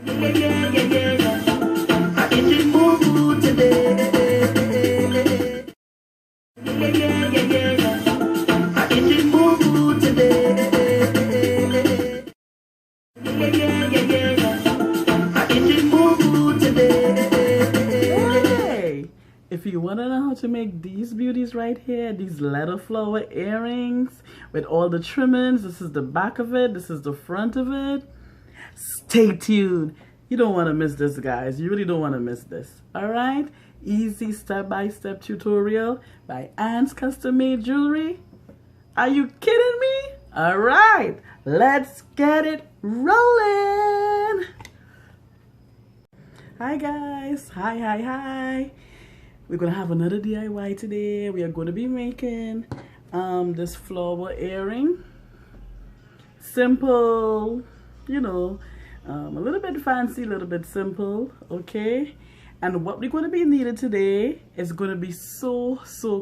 Yeah, yeah, yeah, yeah, yeah. I in the mood today. Yeah, yeah, yeah, yeah, yeah. I in the mood today. Yeah, yeah, yeah, yeah, yeah. I in the mood today. Hey! If you want to know how to make these beauties right here, these leather flower earrings with all the trimmings, this is the back of it, this is the front of it. Stay tuned. You don't want to miss this, guys. You really don't want to miss this. All right? Easy step-by-step tutorial by Anne's Custom Made Jewelry. Are you kidding me? All right. Let's get it rolling. Hi, guys. Hi, hi, hi. We're going to have another DIY today. We are going to be making this flower earring. Simple, you know, a little bit fancy, a little bit simple, okay? And what we're going to be needed today is going to be so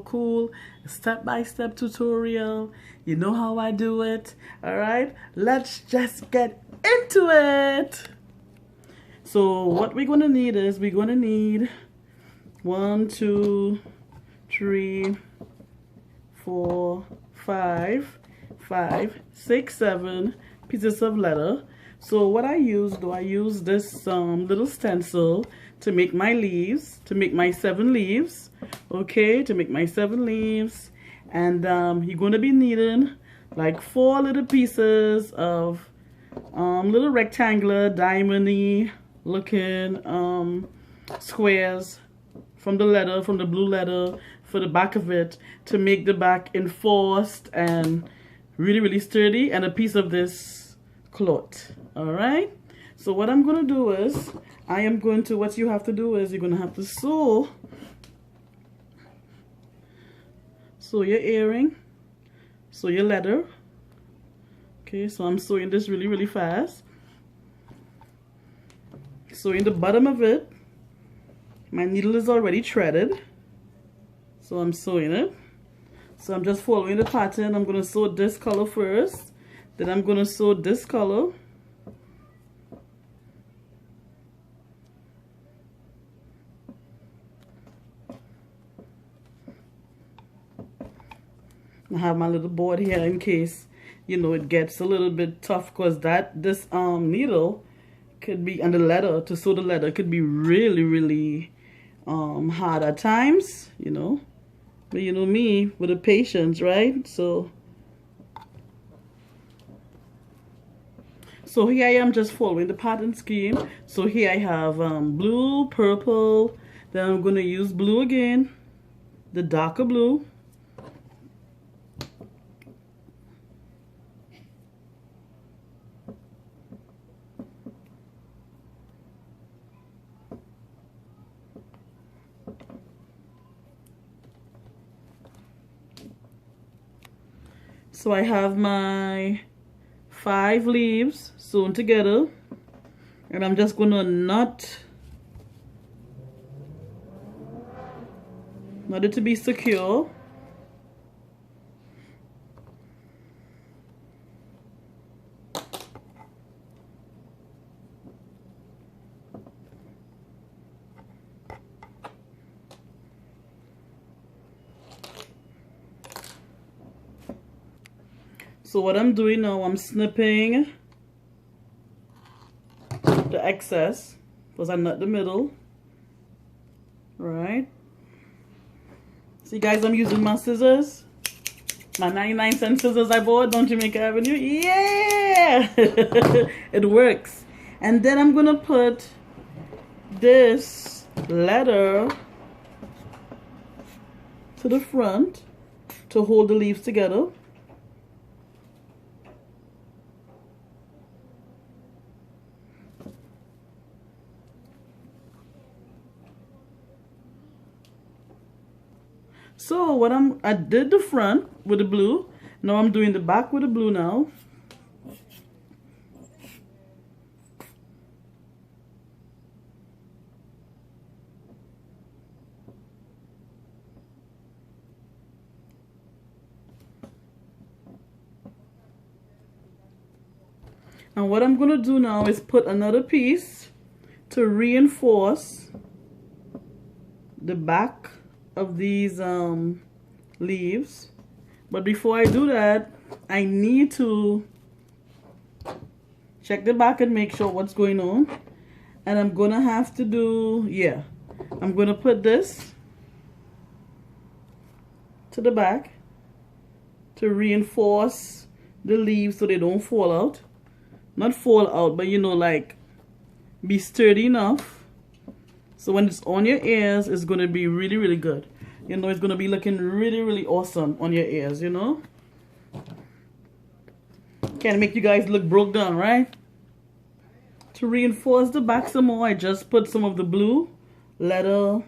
cool. Step-by-step tutorial. You know how I do it, all right? Let's just get into it. So what we're going to need is we're going to need 1, 2, 3, 4, 5, 6, 7 pieces of leather. So what I use this little stencil to make my leaves, to make my 7 leaves, okay, to make my 7 leaves. And you're going to be needing like 4 little pieces of little rectangular diamond-y looking squares from the leather, from the blue leather for the back of it, to make the back enforced and really sturdy, and a piece of this cloth. All right, so what I'm going to do is what you have to do is you're going to have to sew your earring, sew your leather. Okay, so I'm sewing this really fast. Sewing the bottom of it. My needle is already threaded, so I'm sewing it. So I'm just following the pattern. I'm going to sew this color first, then I'm going to sew this color. I have my little board here in case, you know, it gets a little bit tough, because this needle could be, and the leather, to sew the leather, could be really hard at times, you know. But you know me, with the patience, right? So here I am just following the pattern scheme. So here I have blue, purple, then I'm going to use blue again, the darker blue. So I have my 5 leaves sewn together, and I'm just going to knot it to be secure. So what I'm doing now, I'm snipping the excess, because I knot the middle. Right. See, guys, I'm using my scissors, my 99-cent scissors I bought on Jamaica Avenue. Yeah, it works. And then I'm gonna put this leather to the front to hold the leaves together. So I did the front with the blue. Now I'm doing the back with the blue now. And what I'm going to do now is put another piece to reinforce the back of these leaves. But before I do that, I need to check the back and make sure what's going on. And I'm going to have to do, yeah, I'm going to put this to the back to reinforce the leaves so they don't fall out. Not fall out, but you know, like be sturdy enough so when it's on your ears, it's going to be really, really good. You know, it's going to be looking really, really awesome on your ears, you know. Can't make you guys look broke down, right? To reinforce the back some more, I just put some of the blue leather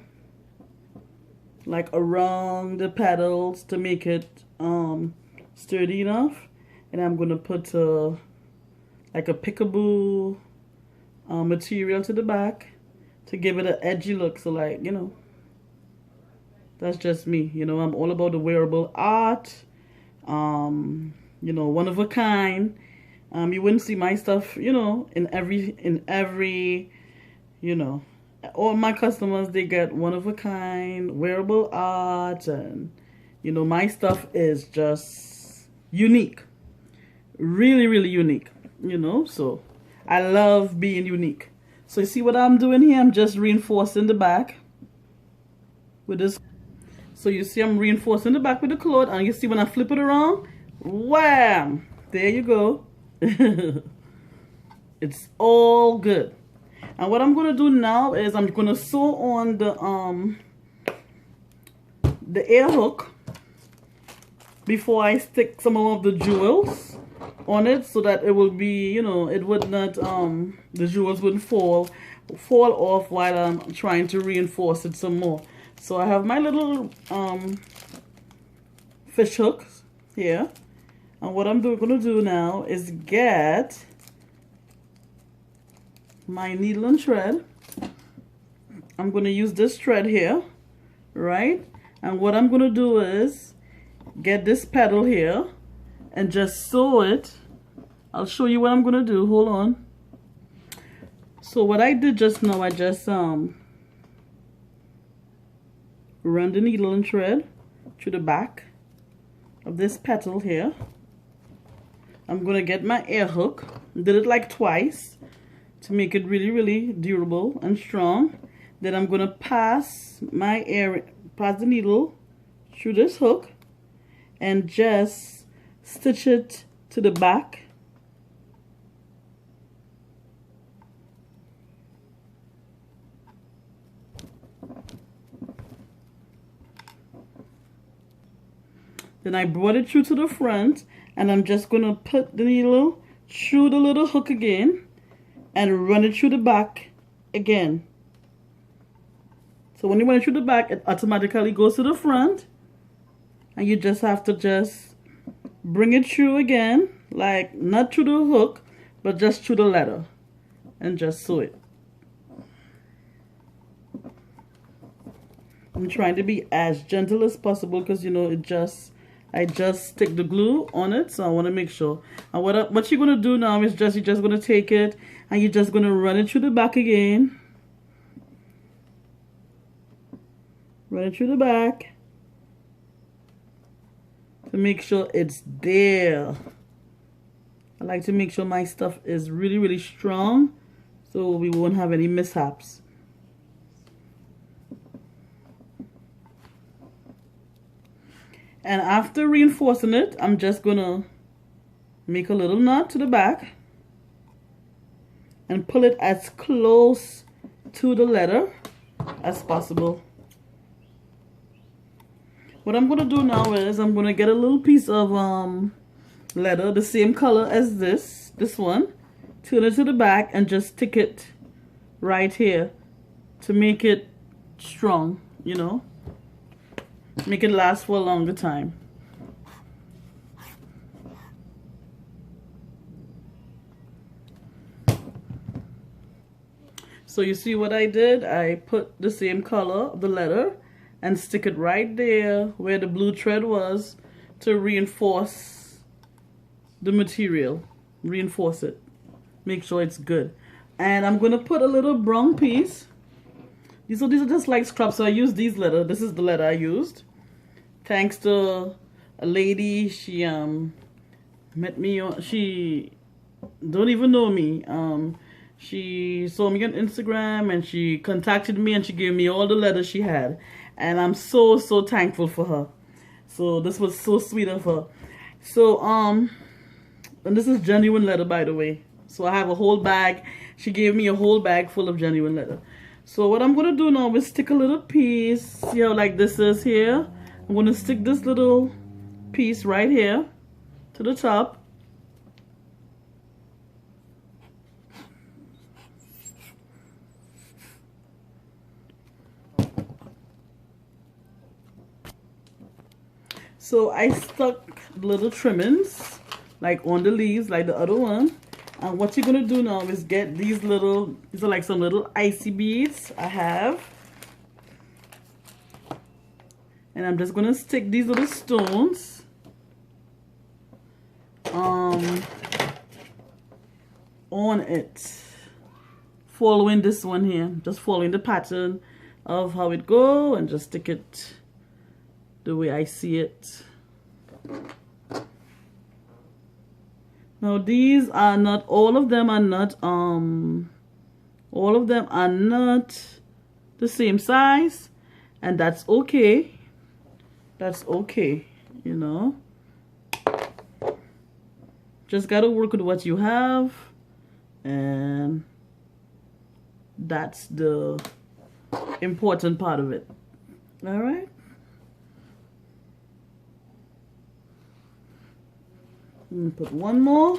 like around the petals to make it sturdy enough. And I'm going to put like a peekaboo material to the back to give it an edgy look. So like, you know, that's just me. You know, I'm all about the wearable art. You know, one of a kind. You wouldn't see my stuff, you know, in every, you know, all my customers, they get one of a kind, wearable art, and, you know, my stuff is just unique. Really, really unique, you know, so I love being unique. So you see what I'm doing here? I'm just reinforcing the back with this. So you see I'm reinforcing the back with the cloth, and you see when I flip it around, wham! There you go. It's all good. And what I'm gonna do now is I'm gonna sew on the air hook before I stick some of the jewels on it, so that it will be, you know, it would not the jewels wouldn't fall off while I'm trying to reinforce it some more. So I have my little fish hooks here, and what I'm gonna do now is get my needle and thread. I'm gonna use this thread here, right? And what I'm gonna do is get this petal here and just sew it. I'll show you what I'm gonna do. Hold on. So what I did just now, I just run the needle and thread through the back of this petal here. I'm gonna get my air hook. Did it like twice to make it really, really durable and strong. Then I'm gonna pass the needle through this hook and just stitch it to the back. Then I brought it through to the front, and I'm just gonna put the needle through the little hook again and run it through the back again. So when you run it through the back, it automatically goes to the front, and you just have to just bring it through again, like not through the hook, but just through the leather, and just sew it. I'm trying to be as gentle as possible because, you know, I just stick the glue on it, so I want to make sure. And what you're going to do now is you're just going to take it and you're just going to run it through the back again. Run it through the back to make sure it's there. I like to make sure my stuff is really, really strong so we won't have any mishaps. And after reinforcing it, I'm just gonna make a little knot to the back and pull it as close to the leather as possible. What I'm gonna do now is I'm gonna get a little piece of leather, the same color as this one, turn it to the back and just stick it right here to make it strong, you know. Make it last for a longer time. So you see what I did? I put the same color of the leather and stick it right there where the blue thread was to reinforce the material. Reinforce it. Make sure it's good. And I'm going to put a little brown piece. These are just like scrubs, so I use these leather. This is the leather I used. Thanks to a lady, she met me on, she don't even know me. She saw me on Instagram and she contacted me and she gave me all the leather she had. And I'm so thankful for her. So this was so sweet of her. So and this is genuine leather, by the way. So I have a whole bag. She gave me a whole bag full of genuine leather. So what I'm gonna do now is stick a little piece. See how like this is here? I'm gonna stick this little piece right here to the top. So I stuck little trimmings like on the leaves like the other one. And what you're gonna do now is get these little, these are like some little icy beads I have. And I'm just gonna stick these little stones on it, following this one here, just following the pattern of how it go, and just stick it the way I see it. Now these are not, all of them are not the same size, and that's okay. That's okay, you know. Just gotta work with what you have, and that's the important part of it. All right. I'm gonna put one more.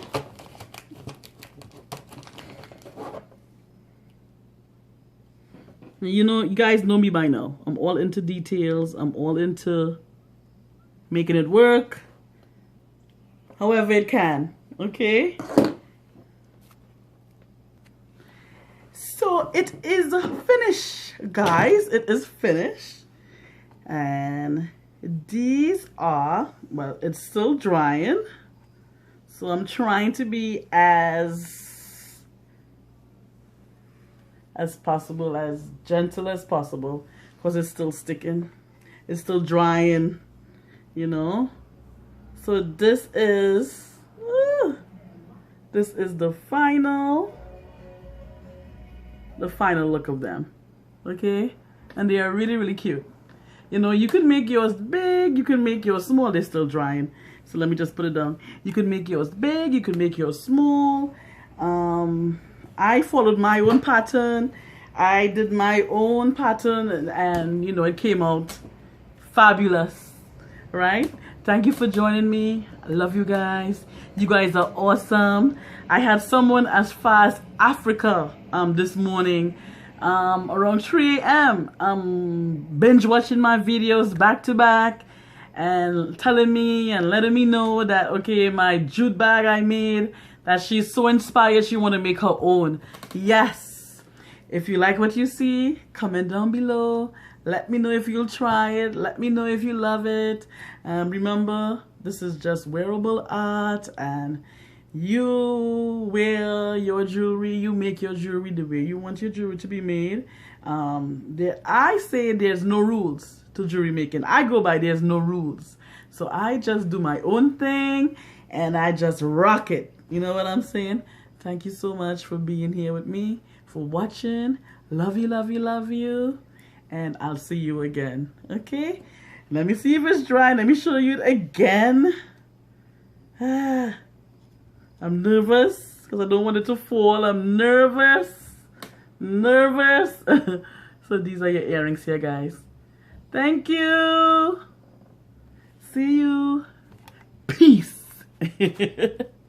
You know, you guys know me by now. I'm all into details. I'm all into making it work however it can. Okay. So it is finished, guys. It is finished. And these are, well, it's still drying. So I'm trying to be as possible, as gentle as possible, because it's still sticking. It's still drying, you know. So this is the final look of them. Okay? And they are really cute. You know, you could make yours big, you can make yours small. They're still drying. So let me just put it down. You could make yours big, you could make yours small. I followed my own pattern. I did my own pattern, and you know, it came out fabulous, right? Thank you for joining me. I love you guys. You guys are awesome. I had someone as far as Africa this morning, around 3 a.m. Binge watching my videos back to back, and telling me and letting me know that, okay, my jute bag I made, that she's so inspired she want to make her own. Yes. If you like what you see, comment down below. Let me know if you'll try it. Let me know if you love it. Remember, this is just wearable art, and you wear your jewelry, you make your jewelry the way you want your jewelry to be made. I say there's no rules to jewelry making. I go by there's no rules. So I just do my own thing and I just rock it. You know what I'm saying? Thank you so much for being here with me, for watching. Love you, love you, love you. And I'll see you again. Okay? Let me see if it's dry. Let me show you it again. I'm nervous because I don't want it to fall. I'm nervous. So these are your earrings here, guys. Thank you. See you. Peace.